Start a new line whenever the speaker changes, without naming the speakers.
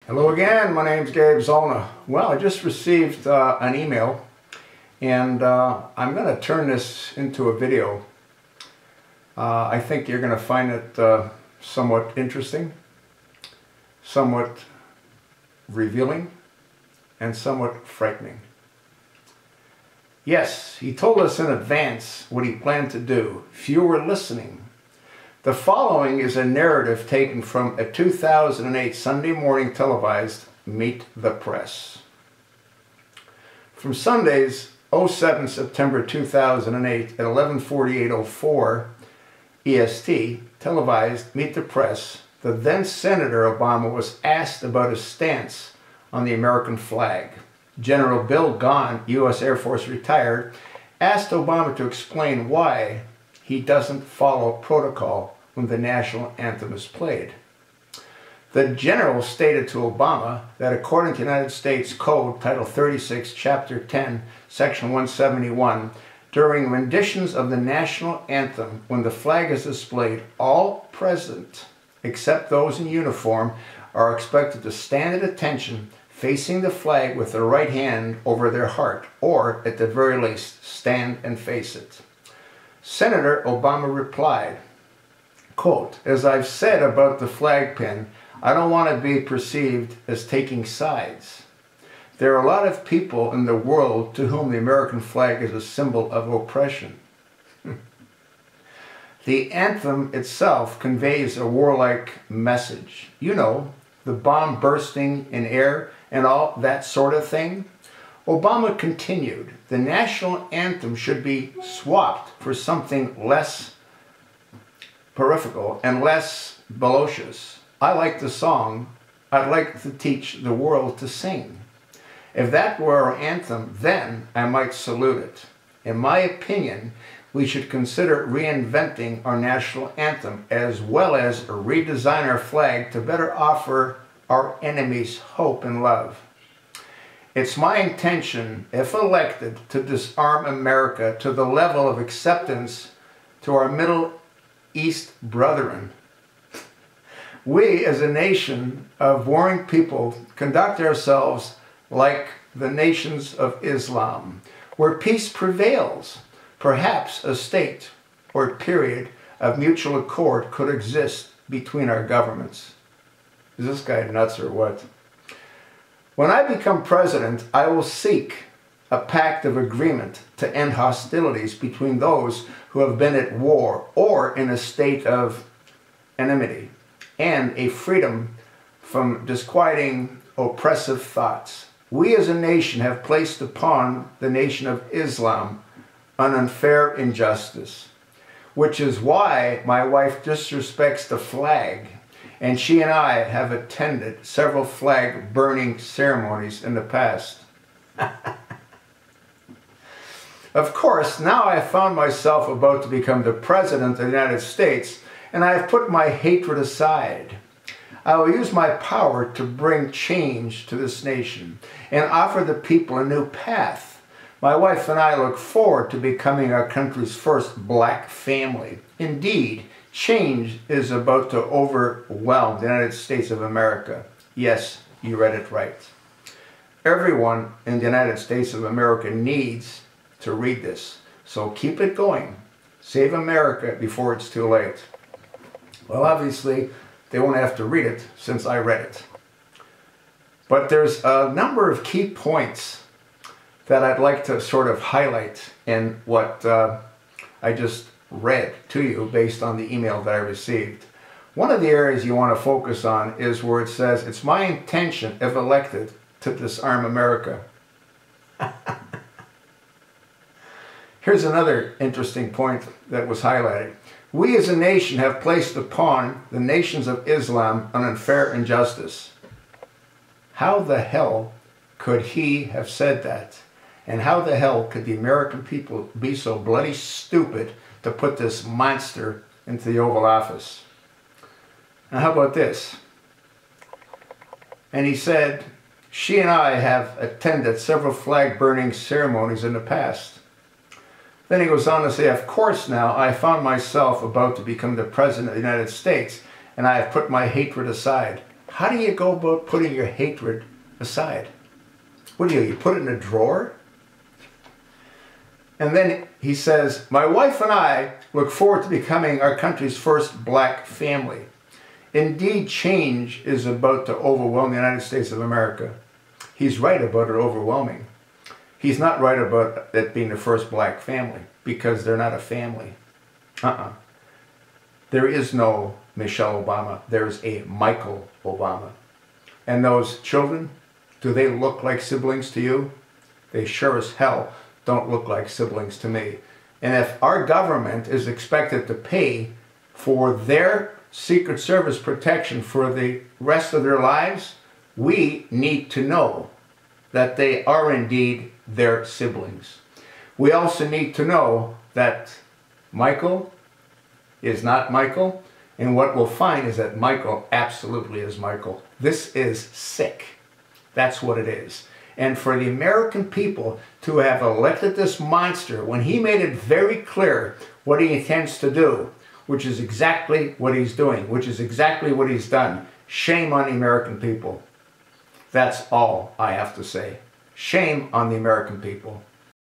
Hello again, my name's Gabe Zolna. Well, I just received an email and I'm going to turn this into a video. I think you're going to find it somewhat interesting, somewhat revealing, and somewhat frightening. Yes, he told us in advance what he planned to do. Few were listening. The following is a narrative taken from a 2008 Sunday morning televised Meet the Press. From Sunday's 07 September 2008 at 11:48:04 EST, televised Meet the Press, the then Senator Obama was asked about his stance on the American flag. General Bill Gahn, U.S. Air Force retired, asked Obama to explain why he doesn't follow protocol when the national anthem is played. The general stated to Obama that according to United States Code, Title 36, Chapter 10, Section 171, during renditions of the national anthem, when the flag is displayed, all present, except those in uniform, are expected to stand at attention, facing the flag with their right hand over their heart, or, at the very least, stand and face it. Senator Obama replied, quote, "As I've said about the flag pin, I don't want to be perceived as taking sides. There are a lot of people in the world to whom the American flag is a symbol of oppression. The anthem itself conveys a warlike message. You know, the bomb bursting in air and all that sort of thing." Obama continued, "The national anthem should be swapped for something less peripheral and less belocious. I like the song. I'd like to teach the world to sing. If that were our anthem, then I might salute it. In my opinion, we should consider reinventing our national anthem as well as redesign our flag to better offer our enemies hope and love. It's my intention, if elected, to disarm America to the level of acceptance to our Middle East brethren. We, as a nation of warring people, conduct ourselves like the nations of Islam, where peace prevails. Perhaps a state or period of mutual accord could exist between our governments." Is this guy nuts or what? "When I become president, I will seek a pact of agreement to end hostilities between those who have been at war or in a state of enmity, and a freedom from disquieting oppressive thoughts. We as a nation have placed upon the nation of Islam an unfair injustice, which is why my wife disrespects the flag, and she and I have attended several flag burning ceremonies in the past." Of course, now I have found myself about to become the President of the United States, and I have put my hatred aside. I will use my power to bring change to this nation and offer the people a new path. My wife and I look forward to becoming our country's first black family. Indeed, change is about to overwhelm the United States of America. Yes, you read it right. Everyone in the United States of America needs to read this. So keep it going. Save America before it's too late. Well, obviously, they won't have to read it since I read it. But there's a number of key points that I'd like to sort of highlight in what I just read to you based on the email that I received. One of the areas you want to focus on is where it says, "It's my intention, if elected, to disarm America." Here's another interesting point that was highlighted. "We as a nation have placed upon the nations of Islam an unfair injustice." How the hell could he have said that? And how the hell could the American people be so bloody stupid to put this monster into the Oval Office? Now how about this? And he said, "She and I have attended several flag burning ceremonies in the past." Then he goes on to say, "Of course now I found myself about to become the President of the United States, and I have put my hatred aside." How do you go about putting your hatred aside? What do? You put it in a drawer? And then he says, my wife and I look forward to becoming our country's first black family. Indeed, change is about to overwhelm the United States of America. He's right about it overwhelming. He's not right about it being the first black family, because they're not a family. There is no Michelle Obama. There's a Michael Obama. And those children, do they look like siblings to you? They sure as hell don't look like siblings to me. And if our government is expected to pay for their Secret Service protection for the rest of their lives, we need to know that they are indeed their siblings. We also need to know that Michael is not Michael, and what we'll find is that Michael absolutely is Michael. This is sick. That's what it is. And for the American people to have elected this monster when he made it very clear what he intends to do, which is exactly what he's doing, which is exactly what he's done. Shame on the American people. That's all I have to say. Shame on the American people.